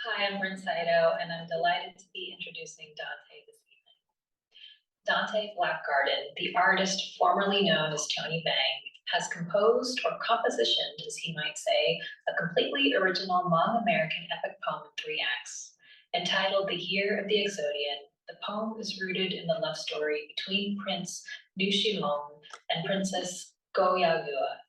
Hi, I'm Brynn Saito, and I'm delighted to be introducing Dante this evening. Dante Blackgarden, the artist formerly known as Tony Vang, has composed, or compositioned, as he might say, a completely original Hmong American epic poem in 3 acts. Entitled The Year of the Exodian, the poem is rooted in the love story between Prince Nu Shilong and Princess Go Yagua.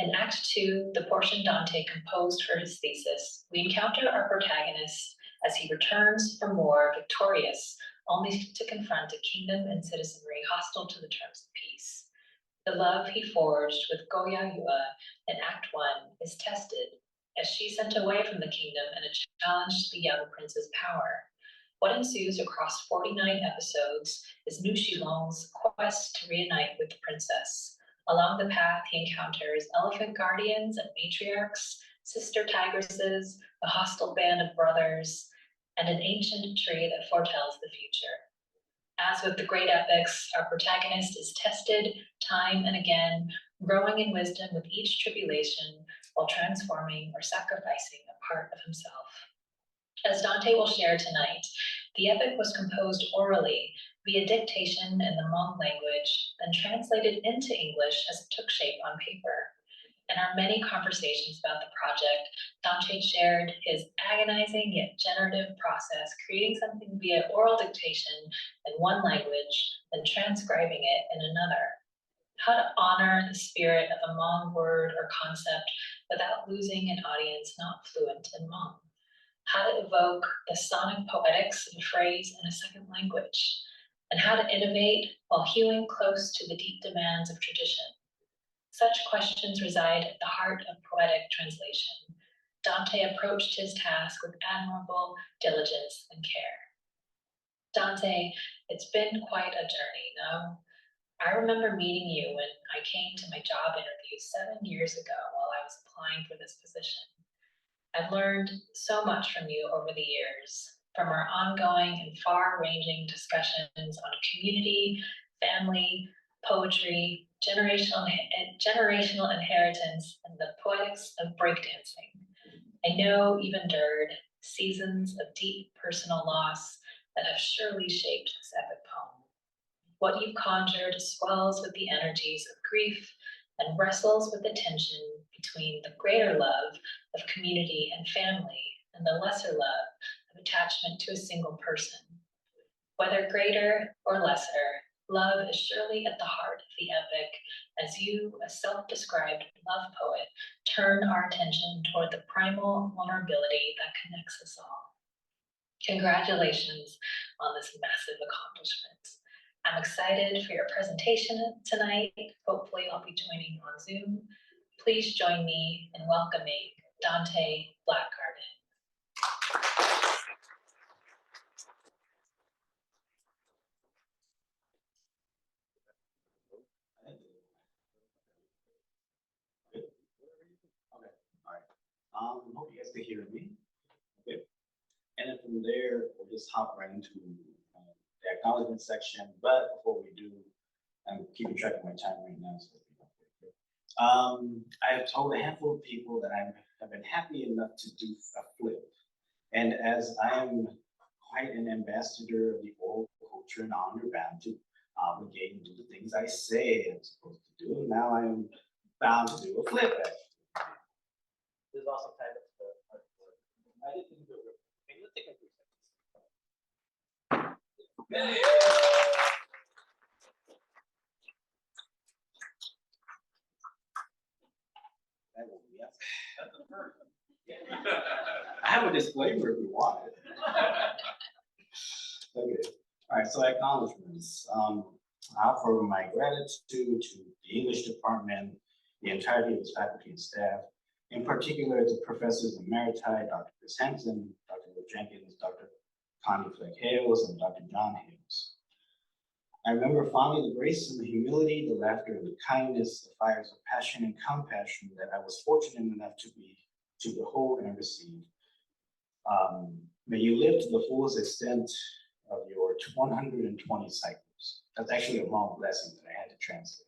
In Act 2, the portion Dante composed for his thesis, we encounter our protagonist as he returns from war victorious, only to confront a kingdom and citizenry hostile to the terms of peace. The love he forged with Go Yagua in Act 1 is tested as she's sent away from the kingdom in a challenge to the young prince's power. What ensues across 49 episodes is Nu Shilong's quest to reunite with the princess. Along the path, he encounters elephant guardians and matriarchs, sister tigresses, a hostile band of brothers, and an ancient tree that foretells the future. As with the great epics, our protagonist is tested time and again, growing in wisdom with each tribulation while transforming or sacrificing a part of himself. As Dante will share tonight, the epic was composed orally via dictation in the Hmong language, then translated into English as it took shape on paper. In our many conversations about the project, Dante shared his agonizing yet generative process, creating something via oral dictation in one language, then transcribing it in another. How to honor the spirit of a Hmong word or concept without losing an audience not fluent in Hmong. How to evoke the sonic poetics of a phrase in a second language, and how to innovate while hewing close to the deep demands of tradition. Such questions reside at the heart of poetic translation. Dante approached his task with admirable diligence and care. Dante, it's been quite a journey, no? I remember meeting you when I came to my job interview 7 years ago while I was applying for this position. I've learned so much from you over the years, from our ongoing and far-ranging discussions on community, family, poetry, generational inheritance, and the poetics of breakdancing. I know you've endured seasons of deep personal loss that have surely shaped this epic poem. What you've conjured swells with the energies of grief and wrestles with the tension between the greater love of community and family and the lesser love of attachment to a single person. Whether greater or lesser, love is surely at the heart of the epic as you, a self-described love poet, turn our attention toward the primal vulnerability that connects us all. Congratulations on this massive accomplishment. I'm excited for your presentation tonight. Hopefully I'll be joining on Zoom. Please join me in welcoming Dante Blackgarden. Okay, all right. Hope you guys can hear me. Okay. And then from there, we'll just hop right into the acknowledgement section. But before we do, I'm keeping track of my time right now. So I have told a handful of people that I have been happy enough to do a flip. And as I am quite an ambassador of the oral culture and honor bound to obligate and do the things I say I'm supposed to do, now I am bound to do a flip. There's also kind of I didn't do it. Okay, let's take a 3 seconds. That's the first. I have a disclaimer if you want it. Okay. All right. So acknowledgements. I offer my gratitude to the English department, the entirety of its faculty and staff, in particular the professors emeriti, Dr. Chris Hampton, Dr. Will Jenkins, Dr. Connie Fleck Hales, and Dr. John Hales. I remember fondly the grace and the humility, the laughter and the kindness, the fires of passion and compassion that I was fortunate enough to behold and receive. May you live to the fullest extent of your 120 cycles. That's actually a long blessing that I had to translate.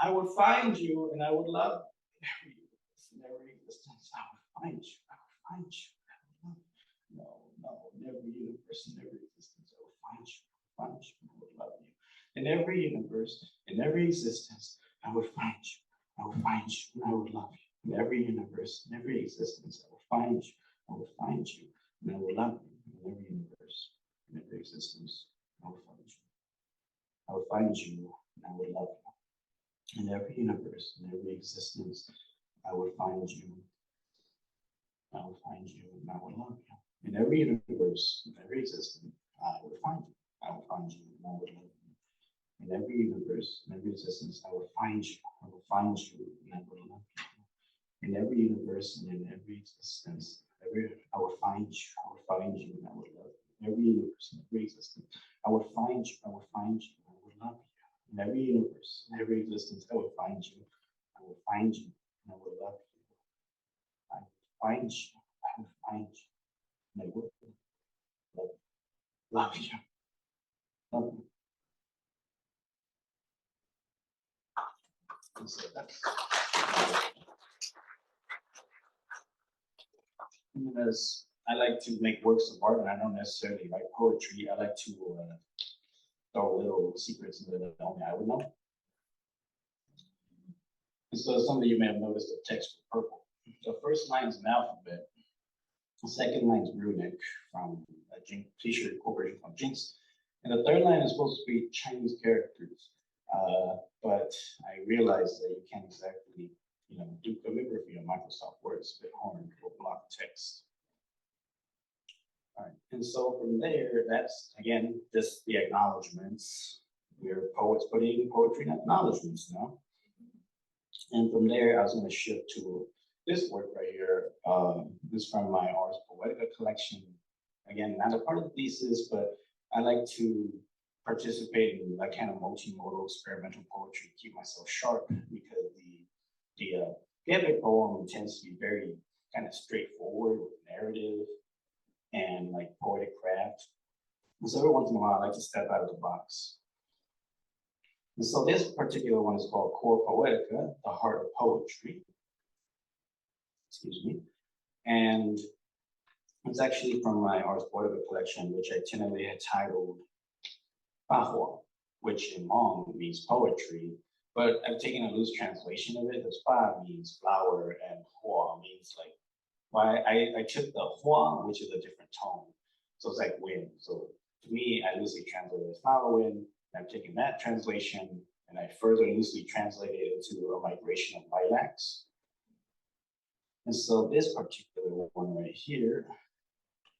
I would find you and I would love you. In every existence, I would find you. I would find you. I would love you. No, no, in every universe, in every existence, I would find you. Find you. I would love you. In every universe, in every existence, I would find you. I would find you. And I would love you. In every universe, in every existence, I will find you. I will find you. And I will love you. In every universe, in every existence, I will find you. I will find you. And I will love you. In every universe, in every existence, I will find you. I will find you, and I will love you. In every universe, in every existence, I will find you. I will find you, and I will love you. In every universe, in every existence, I will find you. I will find you, and I will love you. In every universe and in every existence, I will find you. I will find you, and I will love you. In every universe, in every existence, I will find you. I will find you, and I will love you. In every universe, in every existence, I will find you. I will find you, and I will love you. I will find you. I will find you, and I will love you. Love you. And so that's, as I like to make works of art, and I don't necessarily write poetry. I like to throw little secrets in there that only I would know. And so some of you may have noticed the text for purple. The first line is an alphabet. The second line is runic from a t-shirt corporation called Jinx. And the third line is supposed to be Chinese characters. But I realized that you can't exactly, do calligraphy on Microsoft Word. It's a bit hard to block text. All right, and so from there, that's again just the acknowledgments. We're poets putting poetry in acknowledgments now. And from there, I was going to shift to this work right here. This is from my Ars Poetica collection. Again, not a part of the thesis, but I like to participate in that kind of multimodal experimental poetry, keep myself sharp, because the epic poem tends to be very kind of straightforward with narrative and like poetic craft. And so every once in a while, I like to step out of the box. And so this particular one is called Core Poetica, the Heart of Poetry. Excuse me. And it's actually from my Ars Poetica collection, which I tentatively had titled Bahua, which in Hmong means poetry, but I've taken a loose translation of it, because Ba means flower and Hua means like, well, I took the Hua, which is a different tone. So it's like wind. So to me, I loosely translated as flower wind. And I've taken that translation and I further loosely translated it into a migration of lilacs. And so this particular one right here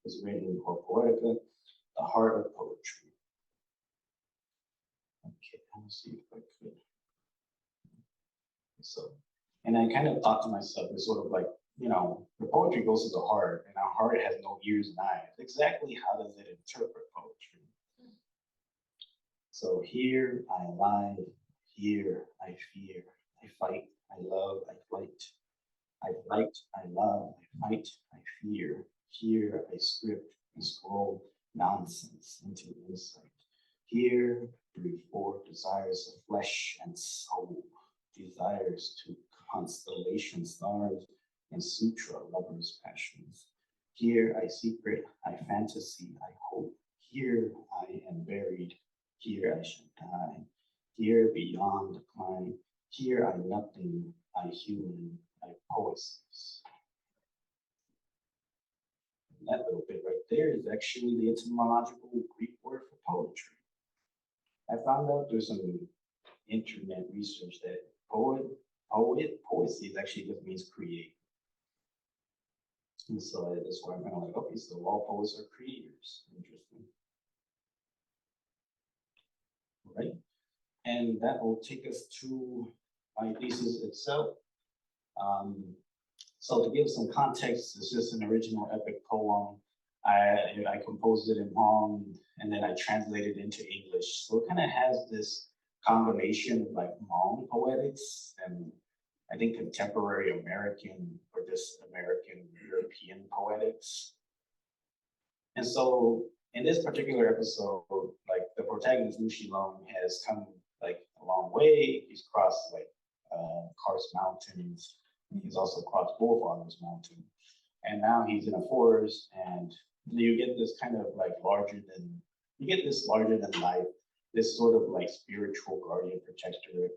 is written in Core Poetica, the Heart of Poetry. Okay, let me see if I could. So, and I kind of thought to myself, it's sort of like, the poetry goes to the heart, and our heart has no ears and eyes. Exactly how does it interpret poetry? So here I lie, here I fear, I fight, I love, I flight. I flight, I love, I fight, I fear. Here I script and scroll nonsense into insight. Here breathe forth desires of flesh and soul, desires to constellation stars and sutra lovers' passions. Here I secret, I fantasy, I hope. Here I am buried, here I shall die. Here beyond decline, here I nothing, I human, I poesies. And that little bit right there is actually the etymological Greek word for poetry. I found out there's some internet research that poesy actually just means create. And so that's why I'm kind of like, okay, so all poets are creators. Interesting. Right? And that will take us to my thesis itself. So to give some context, it's just an original epic poem. I composed it in Hmong, and then I translated it into English. So it kind of has this combination of like Hmong poetics and I think contemporary American or just American European poetics. And so in this particular episode, like the protagonist Lu Shilong has come like a long way. He's crossed like Karst Mountains. He's also crossed Bullfrogs Mountain. And now he's in a forest, and you get this kind of like larger than life, this sort of like spiritual guardian protector.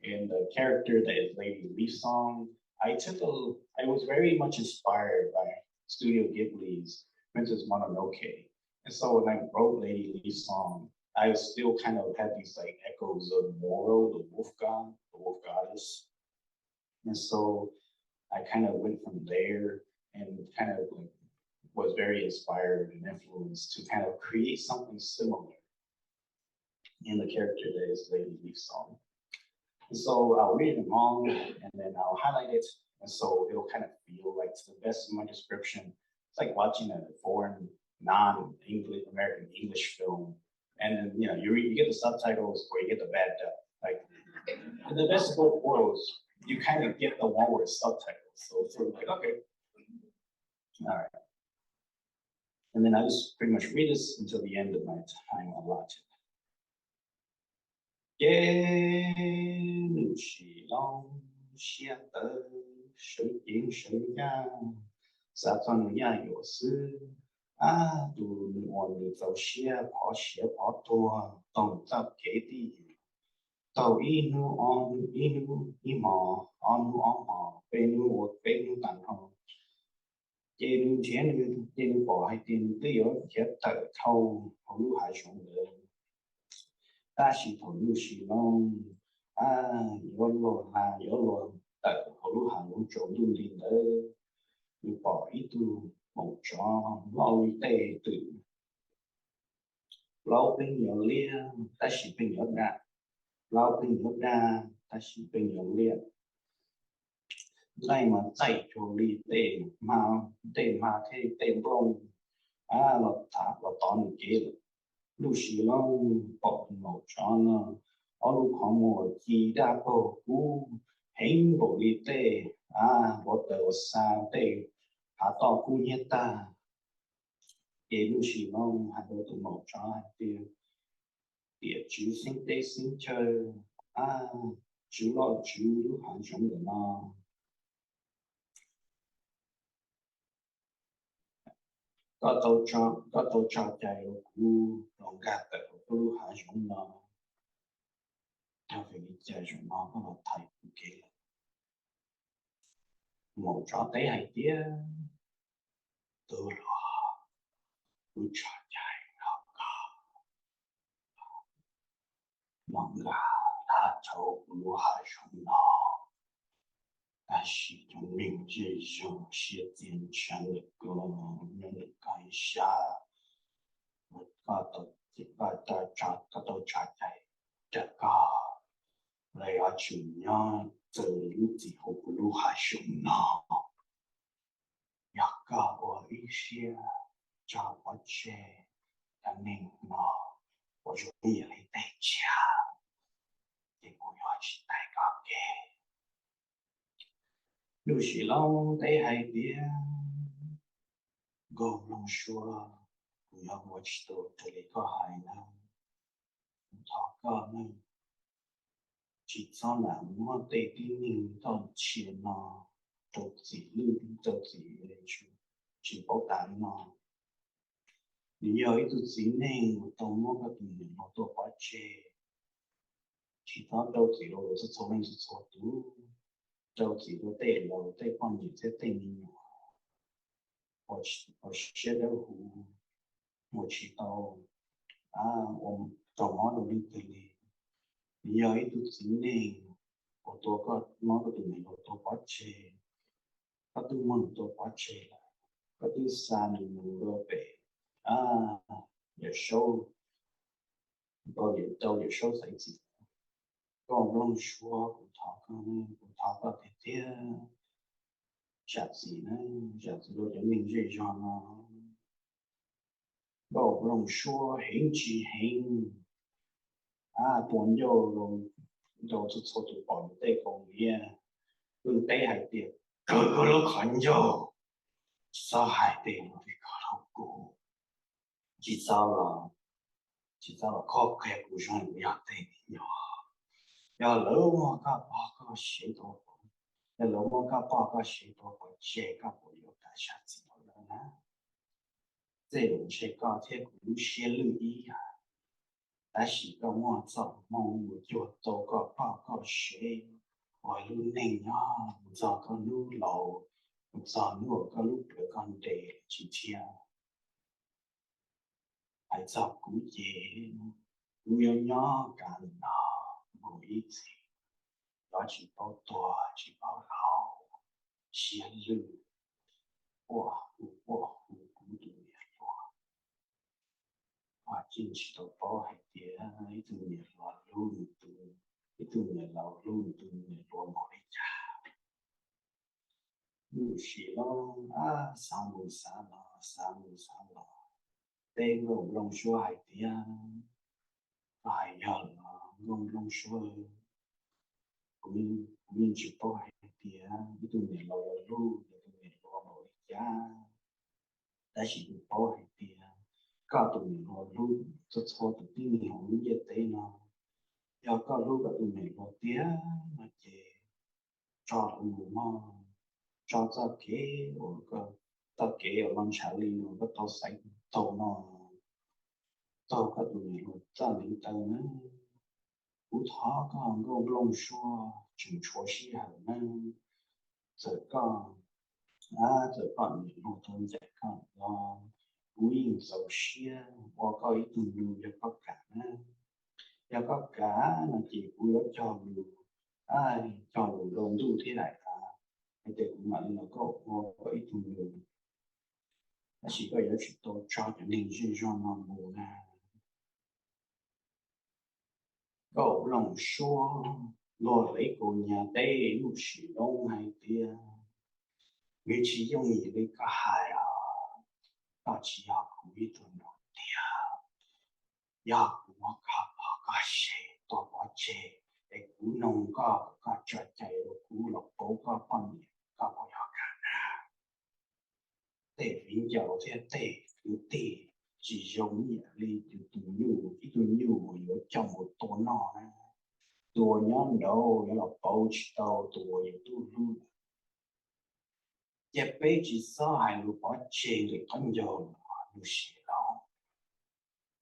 And the character that is Lady Leaf Song, I was very much inspired by Studio Ghibli's Princess Mononoke. And so when I wrote Lady Leaf Song, I still kind of had these like echoes of Moro, the wolf god, the wolf goddess. And so I kind of went from there and kind of like was very inspired and influenced to kind of create something similar in the character that is Lady Leaf Song. And so I'll read it along and then I'll highlight it. And so it'll kind of feel like, to the best of my description, it's like watching a foreign, non-English, American English film. And then, you know, you get the subtitles or you get the bad dub. Like, in the best of both worlds, you kind of get the one with subtitles. So it's sort of like, okay. All right. And then I just pretty much read this until the end of my time allotted. Lu Shi Long Xia De Shui Ying Shui Yang Sa Tuan Ya Yo Si A Du Ni Wan Ni Zhou Xie Po Tua Dong Zhao Ke Di Dou Yi Nu On Yi Nu Yi Ma On Nu On Ma Bei Nu Wo Bei Nu Dan Hong Ye Nu Jian Nu Ye Nu Bo Hai Din Li Yo Ye Te Tou Ho Lu Hai Xiong De Ta Shi Tou Lu Shi Long A Yo Lo Ha Yo Lo Te Ho Lu Ha Lu Zhou Lu Lin De Lu Bo Yi Tu Mou Zhong Lo Yi Tei Tu Lo Bing Yo Lia Ta Shi Bing Yo Da Lo Bing Yo Da Ta Shi Bing Yo Lia Lai Ma Zai Cho Li Tei Ma Tei Bong A Lo Ta Lo Ton Ge Lu Shi Long Bo Mou Zhong Ở Lu Khong Mo Ji Da Bo Gu Heng Bo Li Tei A Bo Te Sa Tei Hạ To Gu Nye Ta Ye Lu Shi Long Hạ Do Tu Mou Zhong Hạ Tiêu Địa Chú Sinh Tei Sinh Chơi A Chú Lo Chú Lu Hàn Xiong De No Có tàu cho chạy ở khu lòng gạt tại khu hạ xuống nó theo về cái chạy xuống nó có một thầy của kia một chó tế hay tía từ đó cứ cho chạy nó có lòng gạt đã châu khu hạ xuống nó但是从明界上写进全的歌人的感下，我到查在这个来要去呢，这路之后不路还熊呢，要搞我一些找我去的命呢，我就也来代价，也不要去代搞给。Lu Shi Long Tei Hai Tia Go Long Shua Yo Mo Chi To Te Li Ko Hai Na Thọ Ko Na Chỉ cho là mua tê tí ninh to chia nó Trâu chỉ lưu trâu chỉ lên chú Chỉ bảo tán nó Lý do ý tụ chỉ nên một tàu mua các tình hình một tàu quá chê Chỉ cho trâu chỉ đồ sẽ cho mình sẽ cho tú Trâu chỉ có tê lầu tê con gì sẽ tê mình nhỏ Ở xe đâu hù Một chỉ tàu tàu mó đồ đi tê lì Lý do ý tụ chỉ nên một tàu có nó có tình hình một tàu quá chê Có tư mừng tàu quá chê là Có tư xa mình mù đô bể Để show Tôi để show xảy gì Còn rong xua của thọ có thể thế chả gì đôi cho mình dễ cho nó Còn rong xua hình chỉ hình tuần vô rồi tôi cho tôi bỏ tay công nghiệp Đừng tay hải tiệp Cơ lúc khẩn vô Sao hải tiệp mà phải có đâu cổ Chỉ sao là khó khăn của chúng tôi tay nhỏ 要老么个报告许多，要老么个报告许多个这个不有大下子了呢？这种这个贴古些路一呀，但是个我做梦我就做个报告学，我路内呀，我做个路老，我做路个路别干的今天，还做古节，我要鸟干呐，不一次。要去报多，去报老，写路，我孤独的我进去都报海点，一度年老路度，一度年老路度年多毛的家，路是咯啊，三五三咯，三五三咯，对我弄说海点，哎呀啦，我弄说。Mình chỉ có hai tiếng itu ne lo lu itu ne lo mo ya ta chỉ có hai tiếng cả tụ ne lo lu cho cho tụ tin ne hong ye te no ya cả lu cả tụ ne lo tiếng mà chỉ cho lu mà cho kế or cái ta kế ở lòng trả li nó có tao sai tao nó tao cả tụ ne lo ta nên tao nó cú thọ con ngô long xua chừng chúa sĩ hẳn nâng giờ con giờ con những hồ thôn dạy con lo cú yên dầu xia và có ý tùm lù cho có cả cho có cả là chỉ cú đó cho lù ai cho lù lông đủ thế này cả cái để cũng mạnh là có ý tùm lù nó chỉ có giá trị tốt cho nên dư cho nó mù nè cậu lòng xua lo lấy của nhà tê lúc chỉ đông hay tia người chỉ dùng gì với cả hai à ta chỉ học của ít tuần đầu tia ya của cả ba cả xe to quá chế để cú nông cả chạy chạy rồi cú lộc bố cả bằng cả bao nhiêu cả tê vĩnh giàu thế tê cứ tê chỉ giống như đi từ từ nhiều ít từ nhiều ở trong một tổ nọ này tua nhóm đầu nó là bầu chỉ tàu tua những tu luôn giờ bây chỉ sao hai lũ bỏ chơi để con dầu lũ xì đó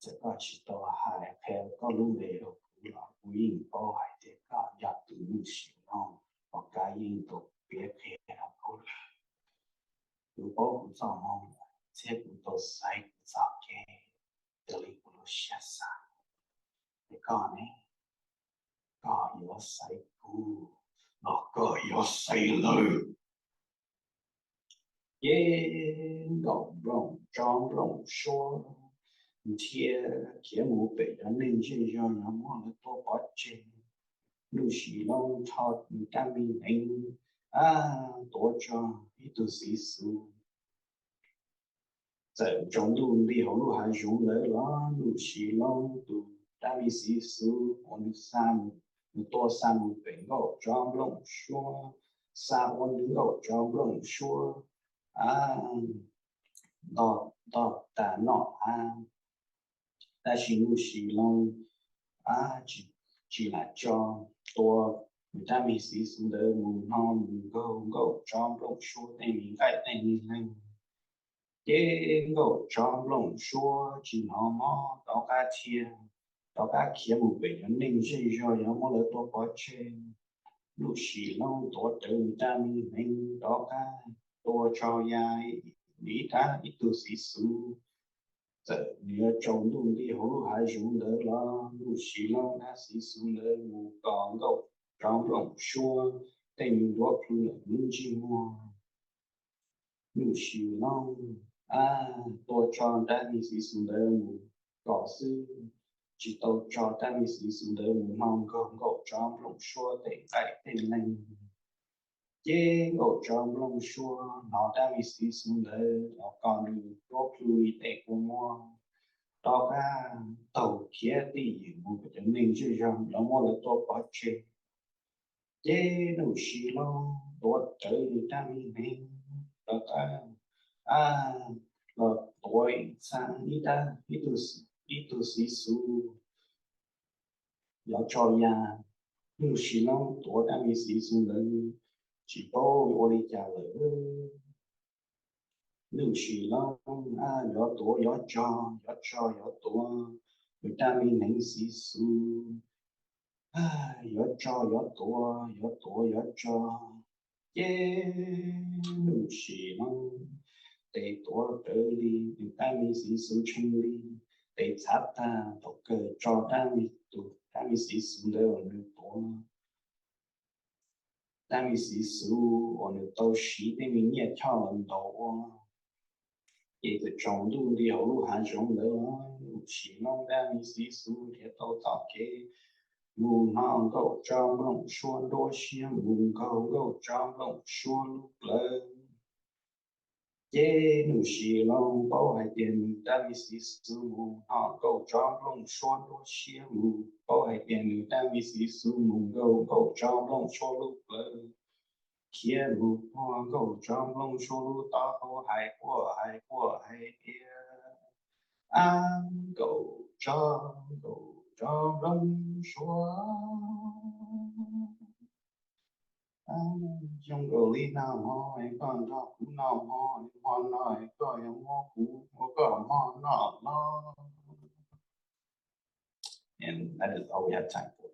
giờ có chỉ tàu hai theo có lũ về rồi cũng là quý bao hai thế cả giờ tụ lũ xì đó và cái yên tụ biết thế là cô lũ bao cũng sao mong thế cũng tàu sai cũng sao cái từ lũ lũ xì xa để con ấy có yếu say cũ nó có yếu say lư ye gọng rồng trong rồng xua thiên kia mù bể đã nên chơi cho nó mua nó to bó chê lưu sĩ long thọ tam minh anh tổ cho ít tu sĩ sư在中度里后路还用来了lưu sĩ long tu tam minh sĩ sư我们三多三北欧装龙说，三我能够装龙说到大脑但是有时弄只来装多但没事是的，能够装龙说的明白的你能。cái ngộ cho lòng xua chỉ nó mò đó cả thiên đó cả kia một bệnh nhân ninh dây cho nó mò lấy tôi có trên lúc xí long tôi tự ta mình ninh đó cả tôi cho dài lý ta ít tu sĩ sư giờ nhớ trong luôn đi hổ hai dùng đỡ lo lúc xí long ta sĩ sư đỡ một còn ngộ trong lòng xua tình đó cứ là những chi mua lúc xí long tôi cho đã đi sĩ xuống đời mù có sư chỉ tôi cho đã đi sĩ xuống đời mù mong không có cho lòng xua để tại tên này chế ngộ cho lòng xua nó đã đi sĩ xuống đời nó còn được có lùi để của mua đó cả tàu kia đi một cái nên chứ rằng nó mua được tôi có chế chế nó xí lo tôi tới đã đi nên đó cả rồi tuổi sang ít tu sĩ su lo cho ya nhưng chỉ long tổ đã bị sĩ xuống lên chỉ bố ô đi trả lời nhưng chỉ long gió tổ gió gió tổ người ta bị nén sĩ xuống gió cho nhưng chỉ long để tổ trở đi người ta bị sĩ xuống chung đi để tháp ta tổ cơ cho ta bị sĩ xuống đều được tổ ta bị sĩ xuống ở nơi đâu sĩ để mình nhẹ theo lần đầu也是中度的路还中的其中的你是数的都早给木能够招弄说多些木够招弄说路了耶努西龙包海点但你是数木能够招弄说多些木包海点但你是数木够招弄说路了天路花够招弄说路到后海过海边安狗招弄说trong đồ lý nào ho hay còn đó cú nào ho nói có em ho cú có ho nó and that is all we have time for